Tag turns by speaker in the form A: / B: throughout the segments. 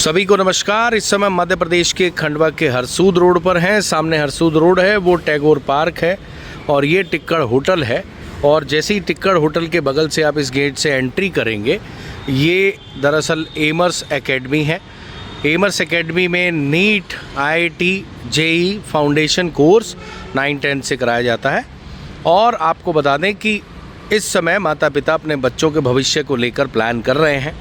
A: सभी को नमस्कार। इस समय मध्य प्रदेश के खंडवा के हरसूद रोड पर हैं। सामने हरसूद रोड है, वो टैगोर पार्क है और ये टिक्कड़ होटल है। और जैसे ही टिक्कड़ होटल के बगल से आप इस गेट से एंट्री करेंगे, ये दरअसल एमर्स एकेडमी है। एमर्स एकेडमी में NEET, IIT, JEE foundation course 9-10 से कराया जाता है। और आपको बता दें कि इस समय माता पिता अपने बच्चों के भविष्य को लेकर प्लान कर रहे हैं।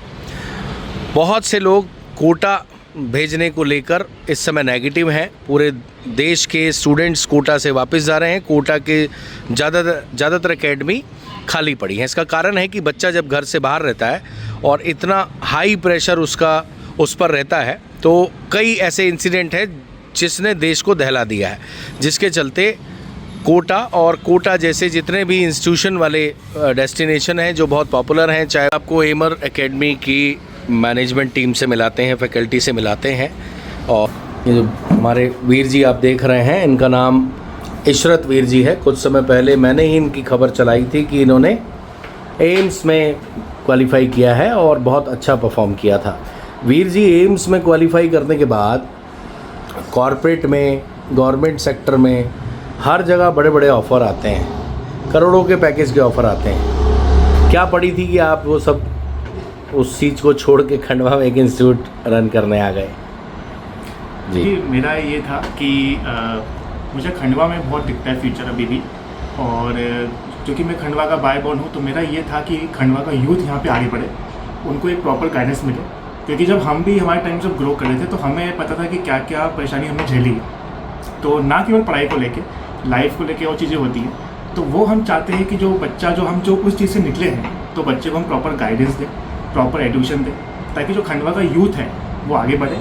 A: बहुत से लोग कोटा भेजने को लेकर इस समय नेगेटिव हैं। पूरे देश के स्टूडेंट्स कोटा से वापस जा रहे हैं। कोटा के ज़्यादातर एकेडमी खाली पड़ी हैं। इसका कारण है कि बच्चा जब घर से बाहर रहता है और इतना हाई प्रेशर उस पर रहता है, तो कई ऐसे इंसिडेंट हैं जिसने देश को दहला दिया है, जिसके चलते कोटा और कोटा जैसे जितने भी इंस्टीट्यूशन वाले डेस्टिनेशन हैं जो बहुत पॉपुलर हैं, चाहे आपको एमर एकेडमी की मैनेजमेंट टीम से मिलाते हैं, फैकल्टी से मिलाते हैं। और ये जो हमारे वीर जी आप देख रहे हैं, इनका नाम इशरत वीर जी है। कुछ समय पहले मैंने ही इनकी खबर चलाई थी कि इन्होंने एम्स में क्वालिफाई किया है और बहुत अच्छा परफॉर्म किया था। वीर जी एम्स में क्वालिफाई करने के बाद कॉरपोरेट में, गवर्नमेंट सेक्टर में हर जगह बड़े बड़े ऑफ़र आते हैं, करोड़ों के पैकेज के ऑफ़र आते हैं। क्या पड़ी थी कि आप वो सब उस चीज़ को छोड़ के खंडवा में एक इंस्टीट्यूट रन करने आ गए?
B: जी, मेरा ये था कि मुझे खंडवा में बहुत दिखता है फ्यूचर अभी भी। और क्योंकि मैं खंडवा का बाय बॉर्न हूँ, तो मेरा ये था कि खंडवा का यूथ यहाँ पे आगे बढ़े, उनको एक प्रॉपर गाइडेंस मिले। क्योंकि जब हम भी हमारे टाइम जब ग्रो कर रहे थे, तो हमें पता था कि क्या क्या परेशानी हमने झेली है। तो ना केवल पढ़ाई को लेके, लाइफ को लेके और चीज़ें होती हैं, तो वो हम चाहते हैं कि जो बच्चा हम उस चीज़ से निकले हैं, तो बच्चे को हम प्रॉपर गाइडेंस दें, प्रॉपर एजुकेशन दें, ताकि जो खंडवा का यूथ है वो आगे बढ़े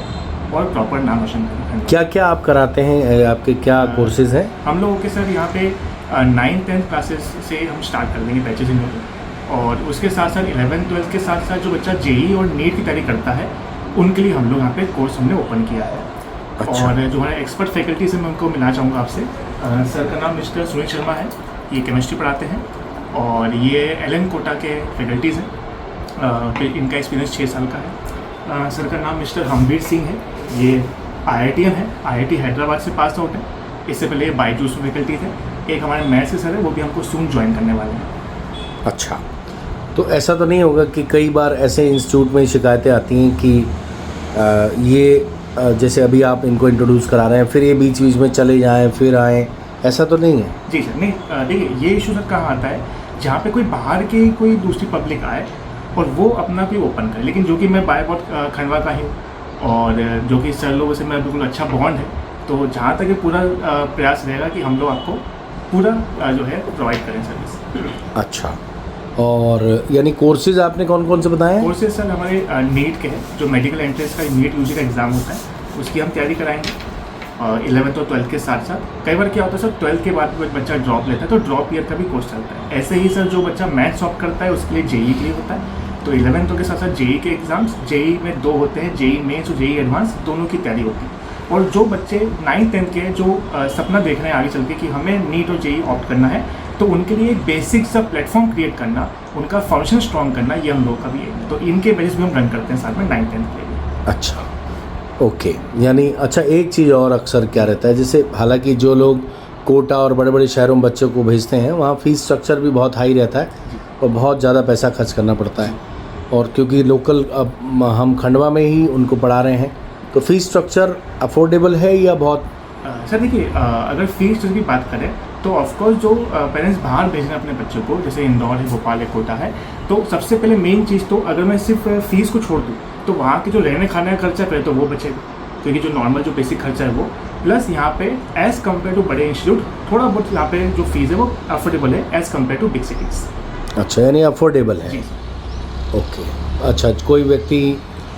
B: और प्रॉपर नाम रोशन करें।
A: क्या क्या आप कराते हैं, आपके क्या कोर्सेज़ हैं?
B: हम लोगों के सर यहाँ पे 9-10 क्लासेस से हम स्टार्ट कर देंगे बैचेज इन लोगों। और उसके साथ साथ 11-12 के साथ साथ जो बच्चा JEE और नीट की तैयारी करता है, उनके लिए हम लोग यहाँ पे कोर्स हमने ओपन किया है।
A: अच्छा।
B: और जो हमारे एक्सपर्ट फैकल्टी से मैं उनको मिलना चाहूँगा आपसे। सर का नाम मिस्टर सुनील शर्मा है, ये केमिस्ट्री पढ़ाते हैं और ये LN कोटा के फैकल्टीज़ हैं। इनका एक्सपीरियंस 6 साल का है। सर का नाम मिस्टर हमवीर सिंह है, ये IITM है, IIT हैदराबाद से पास आउट है। इससे पहले ये बायजूस में फैकल्टी थे। एक हमारे मैथ्स के सर है, वो भी हमको सून ज्वाइन करने वाले हैं।
A: अच्छा, तो ऐसा तो नहीं होगा कि कई बार ऐसे इंस्टीट्यूट में शिकायतें आती हैं कि जैसे अभी आप इनको इंट्रोड्यूस करा रहे हैं, फिर ये बीच बीच में चले जाएं फिर आएँ, ऐसा तो नहीं है?
B: जी सर, नहीं, देखिए ये इशू सर कहाँ आता है, जहाँ पे कोई बाहर की कोई दूसरी पब्लिक आए और वो अपना कोई ओपन करे। लेकिन जो कि मैं बाय बॉर्ड खंडवा का ही हूँ और जो कि सर लोगों से मेरा बिल्कुल अच्छा बॉन्ड है, तो जहाँ तक ये पूरा प्रयास रहेगा कि हम लोग आपको पूरा जो है प्रोवाइड करें सर्विस।
A: अच्छा, और यानी कोर्सेज आपने कौन कौन से बताए हैं?
B: कोर्सेज सर हमारे नीट के हैं, जो मेडिकल एंट्रेंस का नीट UG का एग्ज़ाम होता है, उसकी हम तैयारी कराएंगे। 11th और 12th के साथ साथ कई बार क्या होता है सर, 12th के बाद बच्चा ड्रॉप लेता है, तो ड्रॉप ईयर का भी कोर्स चलता है। ऐसे ही सर जो बच्चा मैथ्स ऑप्ट करता है, उसके लिए JEE के लिए होता है। तो 11th के साथ साथ JEE के एग्ज़ाम्स, JEE में 2 होते हैं, JEE मेंस और JEE एडवांस, दोनों की तैयारी होती है। और जो बच्चे 9-10 के जो सपना देख रहे हैं आगे चल के कि हमें नीट और JEE ऑप्ट करना है, तो उनके लिए एक बेसिक सा प्लेटफॉर्म क्रिएट करना, उनका फाउंडेशन स्ट्रॉन्ग करना, ये हम लोग का भी है। तो इनके बेसिस भी हम रन करते हैं साथ में 9-10 के लिए।
A: अच्छा, ओके। यानी अच्छा, एक चीज़ और अक्सर क्या रहता है, जैसे हालांकि जो लोग कोटा और बड़े बड़े शहरों में बच्चों को भेजते हैं, वहाँ फ़ीस स्ट्रक्चर भी बहुत हाई रहता है और बहुत ज़्यादा पैसा खर्च करना पड़ता है। और क्योंकि लोकल अब हम खंडवा में ही उनको पढ़ा रहे हैं, तो फ़ीस स्ट्रक्चर अफोर्डेबल है या बहुत?
B: सर देखिए, अगर फीस की बात करें तो ऑफकोर्स जो पेरेंट्स बाहर भेज रहे हैं अपने बच्चों को, जैसे इंदौर है, भोपाल है, कोटा है, तो सबसे पहले मेन चीज़ तो अगर मैं सिर्फ फीस को छोड़ दूँ, तो वहाँ के जो रहने खाने का खर्चा पहले तो वो बचेगा, क्योंकि जो नॉर्मल जो बेसिक खर्चा है वो, प्लस यहाँ पे एज़ कम्पेयर टू बड़े इंस्टीट्यूट थोड़ा बहुत यहाँ पे जो फीस है वो अफोर्डेबल है as compare to big cities.
A: अच्छा, यानी अफोर्डेबल है। ओके, अच्छा, कोई व्यक्ति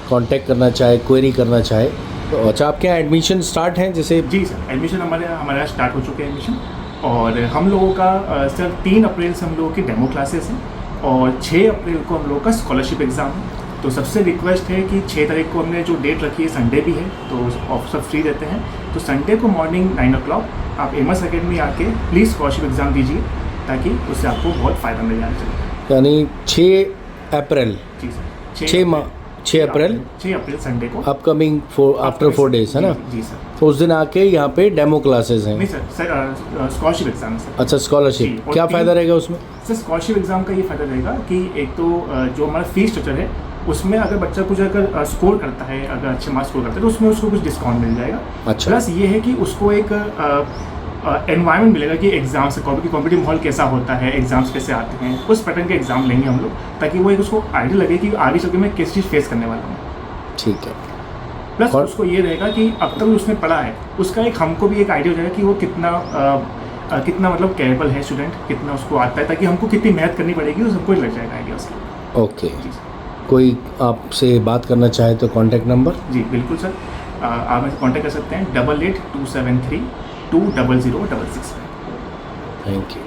A: कांटेक्ट करना चाहे, क्वेरी करना चाहे तो अच्छा, आपके यहाँ एडमिशन स्टार्ट हैं जैसे?
B: जी सर, एडमिशन हमारे यहाँ स्टार्ट हो चुके हैं एडमिशन। और हम लोगों का सर 3 अप्रैल से हम लोगों की डेमो क्लासेस हैं और 6 अप्रैल को हम लोगों का स्कॉलरशिप एग्ज़ाम है। तो सबसे रिक्वेस्ट है कि 6 तारीख को हमने जो डेट रखी है, संडे भी है, तो ऑफिसर फ्री रहते हैं, तो संडे को मॉर्निंग 9 o'clock आप एमर्स एकेडमी आके प्लीज़ स्कॉलरशिप एग्ज़ाम दीजिए, ताकि उससे आपको बहुत फ़ायदा मिल जाना चाहिए।
A: यानी 6 अप्रैल,
B: जी सर,
A: 6 अप्रैल
B: 6 अप्रैल संडे को
A: अपकमिंग आफ्टर 4 डेज है ना?
B: जी सर।
A: तो उस दिन आके यहाँ पे डेमो क्लासेस हैं।
B: नहीं सर स्कॉलरशिप एग्जाम सर।
A: अच्छा,
B: जी,
A: स्कॉलरशिप
B: और
A: क्या
B: 3
A: फ़ायदा रहेगा उसमें?
B: सर स्कॉलरशिप एग्जाम का ये फ़ायदा रहेगा कि एक तो जो हमारा फीस स्ट्रक्चर है उसमें अगर बच्चा कुछ अगर स्कोर करता है, अगर अच्छे मार्क्स स्कोर करता है तो उसमें उसको कुछ डिस्काउंट मिल जाएगा।
A: अच्छा।
B: प्लस ये है कि उसको एक एनवायरनमेंट मिलेगा कि एग्जाम से कॉम्पिटिटिव माहौल कैसा होता है, एग्जाम्स कैसे आते हैं, उस पैटर्न के एग्जाम लेंगे हम लोग, ताकि वो एक उसको आइडिया लगे कि आगे चल के मैं किस चीज़ फेस करने वाला हूँ।
A: ठीक है।
B: प्लस
A: और
B: उसको ये रहेगा कि अब तक उसने पढ़ा है उसका एक हमको भी एक आइडिया हो जाएगा कि वो कितना मतलब कैपेबल है स्टूडेंट, कितना उसको आता है, ताकि हमको कितनी मेहनत करनी पड़ेगी उस हमको लग जाएगा आइडिया उसके।
A: ओके। कोई आपसे बात करना चाहे तो कॉन्टैक्ट नंबर?
B: जी बिल्कुल सर, आप मुझे कॉन्टैक्ट कर सकते हैं 8827320066।
A: Thank you.